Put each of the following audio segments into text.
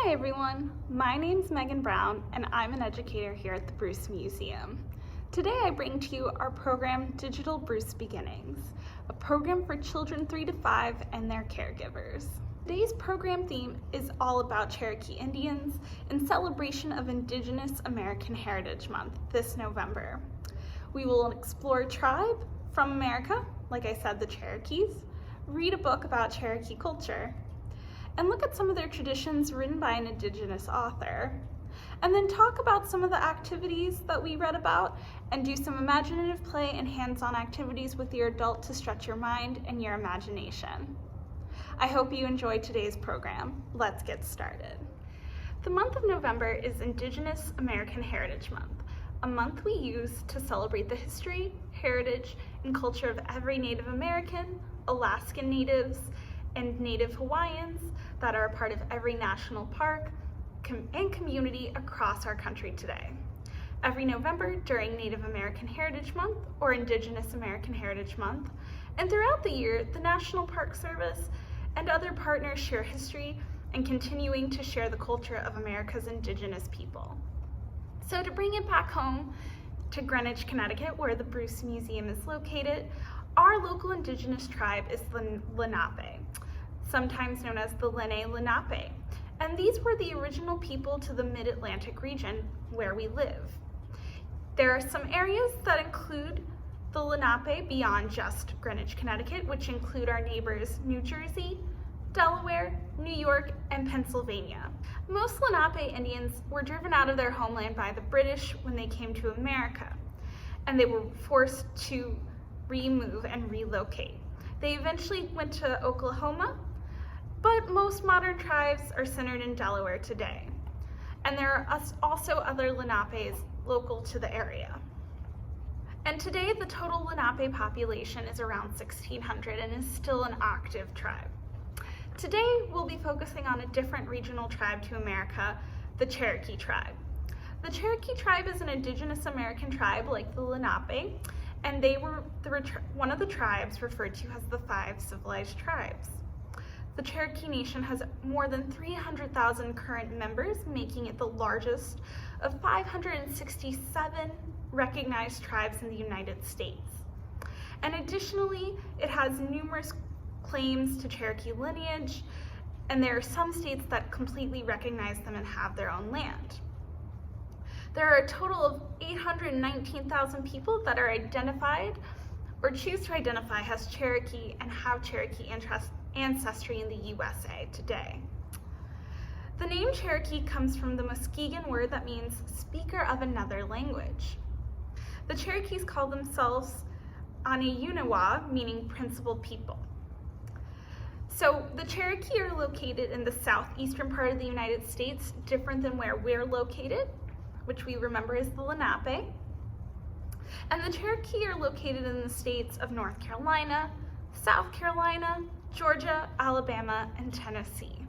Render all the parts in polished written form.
Hi everyone, my name's Megan Brown and I'm an educator here at the Bruce Museum. Today I bring to you our program Digital Bruce Beginnings, a program for children 3 to 5 and their caregivers. Today's program theme is all about Cherokee Indians in celebration of Indigenous American Heritage Month this November. We will explore a tribe from America, like I said, the Cherokees, read a book about Cherokee culture, and look at some of their traditions written by an Indigenous author, and then talk about some of the activities that we read about and do some imaginative play and hands-on activities with your adult to stretch your mind and your imagination. I hope you enjoyed today's program. Let's get started. The month of November is Indigenous American Heritage Month, a month we use to celebrate the history, heritage, and culture of every Native American, Alaskan Natives, and Native Hawaiians that are a part of every national park and community across our country today. Every November during Native American Heritage Month or Indigenous American Heritage Month, and throughout the year, the National Park Service and other partners share history and continuing to share the culture of America's Indigenous people. So to bring it back home to Greenwich, Connecticut, where the Bruce Museum is located, our local Indigenous tribe is the Lenape, sometimes known as the Lenni Lenape, and these were the original people to the Mid-Atlantic region where we live. There are some areas that include the Lenape beyond just Greenwich, Connecticut, which include our neighbors New Jersey, Delaware, New York, and Pennsylvania. Most Lenape Indians were driven out of their homeland by the British when they came to America, and they were forced to remove and relocate. They eventually went to Oklahoma, but most modern tribes are centered in Delaware today. And there are also other Lenapes local to the area. And today the total Lenape population is around 1,600 and is still an active tribe. Today we'll be focusing on a different regional tribe to America, the Cherokee tribe. The Cherokee tribe is an Indigenous American tribe like the Lenape, and they were one of the tribes referred to as the 5 civilized tribes. The Cherokee Nation has more than 300,000 current members, making it the largest of 567 recognized tribes in the United States. And additionally, it has numerous claims to Cherokee lineage, and there are some states that completely recognize them and have their own land. There are a total of 819,000 people that are identified or choose to identify as Cherokee and have Cherokee ancestry in the USA today. The name Cherokee comes from the Muskegon word that means speaker of another language. The Cherokees call themselves Aniunawa, meaning principal people. So the Cherokee are located in the southeastern part of the United States, different than where we're located, which we remember as the Lenape. And the Cherokee are located in the states of North Carolina, South Carolina, Georgia, Alabama, and Tennessee.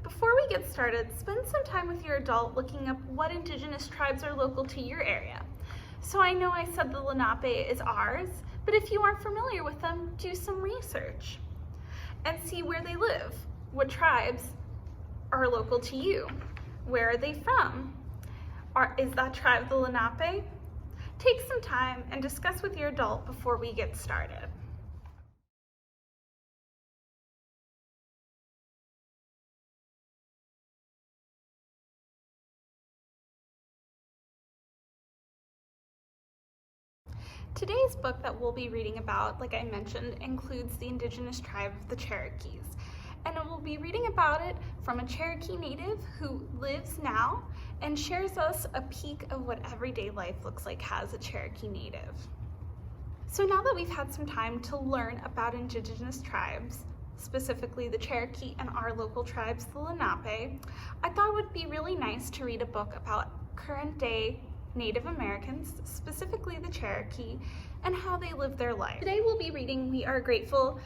Before we get started, spend some time with your adult looking up what Indigenous tribes are local to your area. So I know I said the Lenape is ours, but if you aren't familiar with them, do some research and see where they live. What tribes are local to you? Where are they from? Is that tribe the Lenape? Take some time and discuss with your adult before we get started. Today's book that we'll be reading about, like I mentioned, includes the Indigenous tribe of the Cherokees. And we'll be reading about it from a Cherokee native who lives now and shares us a peek of what everyday life looks like as a Cherokee native. So now that we've had some time to learn about Indigenous tribes, specifically the Cherokee and our local tribes, the Lenape, I thought it would be really nice to read a book about current day Native Americans, specifically the Cherokee, and how they live their life. Today we'll be reading We Are Grateful,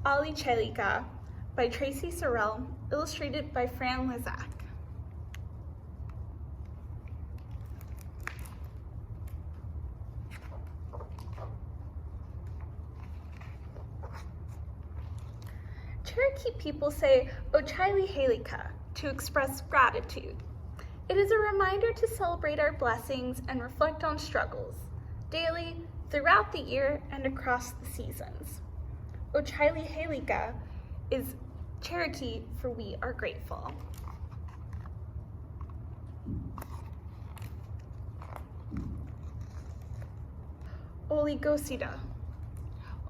Otsaliheliga by Traci Sorell, illustrated by Frane Lessac. Cherokee people say Otsaliheliga to express gratitude. It is a reminder to celebrate our blessings and reflect on struggles, daily, throughout the year, and across the seasons. Otsaliheliga is Cherokee for we are grateful. Oligosida.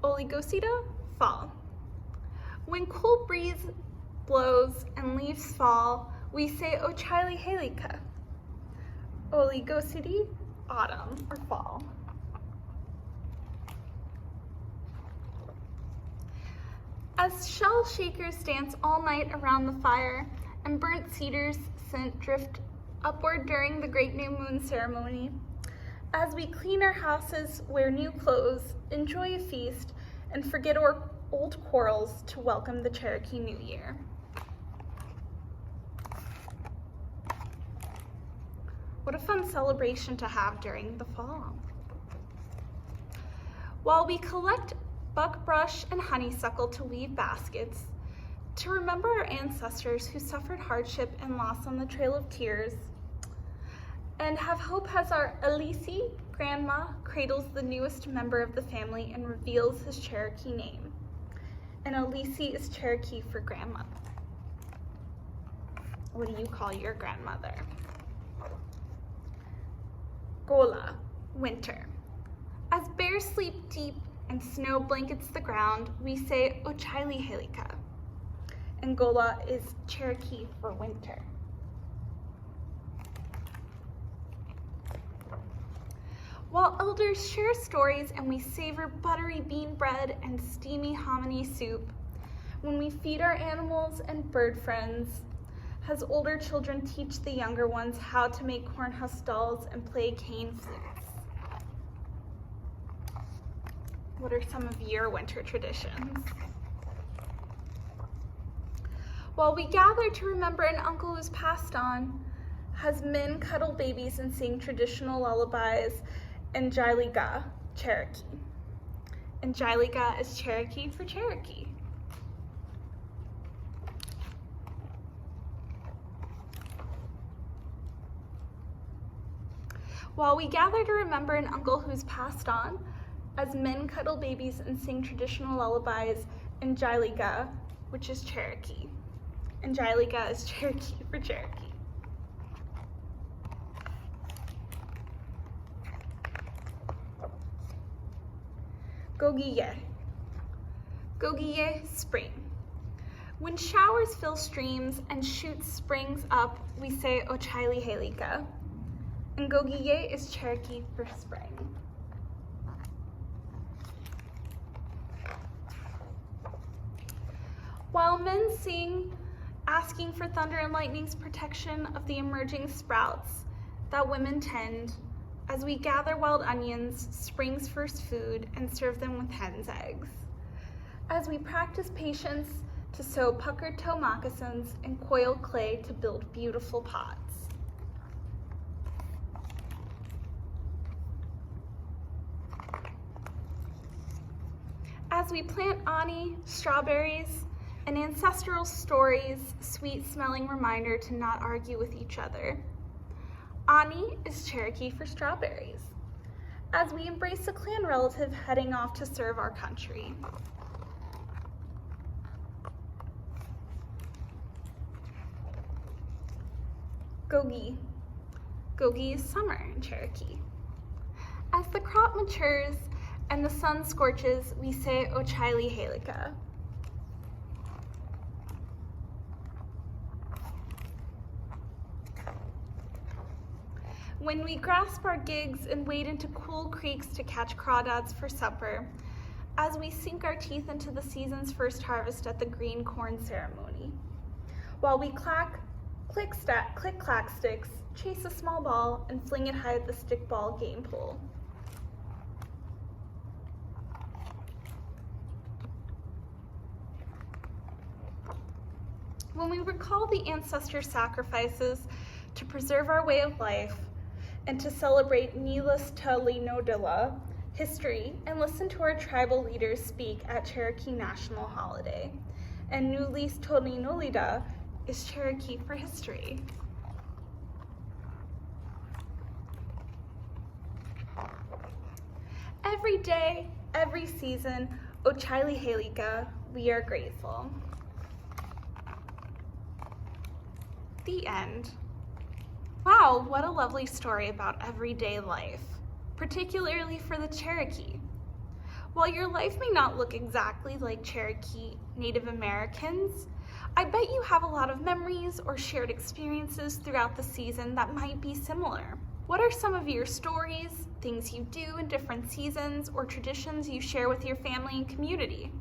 Oligosida, fall. When cool breeze blows and leaves fall, we say Otsaliheliga. Oligosidi, autumn or fall. As shell shakers dance all night around the fire and burnt cedars scent drift upward during the great new moon ceremony, as we clean our houses, wear new clothes, enjoy a feast, and forget our old quarrels to welcome the Cherokee New Year. What a fun celebration to have during the fall. While we collect buckbrush and honeysuckle to weave baskets, to remember our ancestors who suffered hardship and loss on the Trail of Tears, and have hope as our Alisi, grandma, cradles the newest member of the family and reveals his Cherokee name. And Alisi is Cherokee for grandmother. What do you call your grandmother? Gola, winter. As bears sleep deep and snow blankets the ground, we say Otsaliheliga. And Gola is Cherokee for winter. While elders share stories and we savor buttery bean bread and steamy hominy soup, when we feed our animals and bird friends, as older children teach the younger ones how to make cornhusk dolls and play cane flutes. What are some of your winter traditions? While we gather to remember an uncle who's passed on, as men cuddle babies and sing traditional lullabies, and Jiliga, Cherokee. And Jiliga is Cherokee for Cherokee. While we gather to remember an uncle who's passed on, as men cuddle babies and sing traditional lullabies in Jiliga, which is Cherokee. And Jiliga is Cherokee for Cherokee. Gogiye. Gogiye, spring. When showers fill streams and shoots springs up, we say Otsaliheliga. And Gogiye is Cherokee for spring. While men sing, asking for thunder and lightning's protection of the emerging sprouts that women tend, as we gather wild onions, spring's first food, and serve them with hen's eggs. As we practice patience to sew puckered toe moccasins and coil clay to build beautiful pots. As we plant ani, strawberries, and ancestral stories, sweet-smelling reminder to not argue with each other. Ani is Cherokee for strawberries, as we embrace a clan relative heading off to serve our country. Gogi. Gogi is summer in Cherokee. As the crop matures and the sun scorches, we say Otsaliheliga. When we grasp our gigs and wade into cool creeks to catch crawdads for supper, as we sink our teeth into the season's first harvest at the green corn ceremony, while we click-clack sticks, chase a small ball, and fling it high at the stickball game pole. When we recall the ancestor sacrifices to preserve our way of life, and to celebrate Nilas Talinodila history and listen to our tribal leaders speak at Cherokee National Holiday, and Nulis Tolinolida is Cherokee for history. Every day, every season, Otsaliheliga, we are grateful. The end. Wow, what a lovely story about everyday life, particularly for the Cherokee. While your life may not look exactly like Cherokee Native Americans, I bet you have a lot of memories or shared experiences throughout the season that might be similar. What are some of your stories, things you do in different seasons, or traditions you share with your family and community?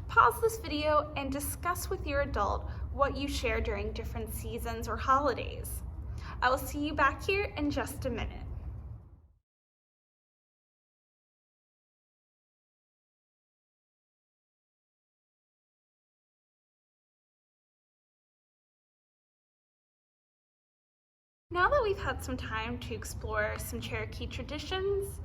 Pause this video and discuss with your adult what you share during different seasons or holidays. I will see you back here in just a minute. Now that we've had some time to explore some Cherokee traditions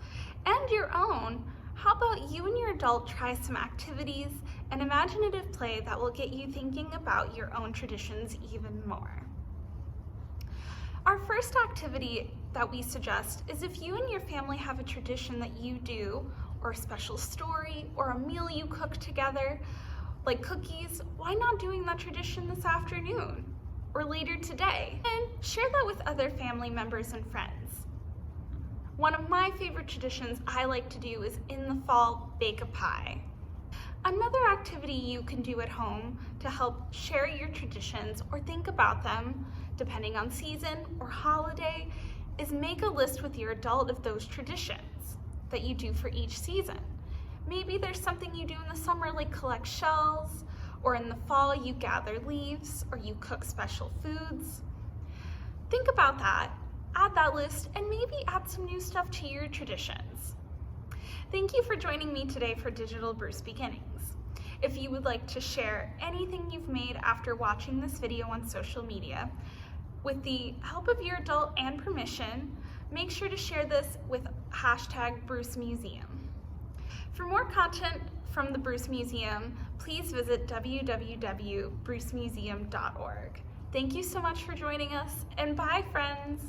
and your own, how about you and your adult try some activities and imaginative play that will get you thinking about your own traditions even more. Our first activity that we suggest is if you and your family have a tradition that you do, or a special story, or a meal you cook together, like cookies, why not doing that tradition this afternoon? Or later today, and share that with other family members and friends. One of my favorite traditions I like to do is in the fall, bake a pie. Another activity you can do at home to help share your traditions or think about them, depending on season or holiday, is make a list with your adult of those traditions that you do for each season. Maybe there's something you do in the summer like collect shells, or in the fall you gather leaves or you cook special foods. Think about that, add that list, and maybe add some new stuff to your traditions. Thank you for joining me today for Digital Bruce Beginnings. If you would like to share anything you've made after watching this video on social media, with the help of your adult and permission, make sure to share this with #BruceMuseum. For more content from the Bruce Museum, please visit www.brucemuseum.org. Thank you so much for joining us, and bye, friends!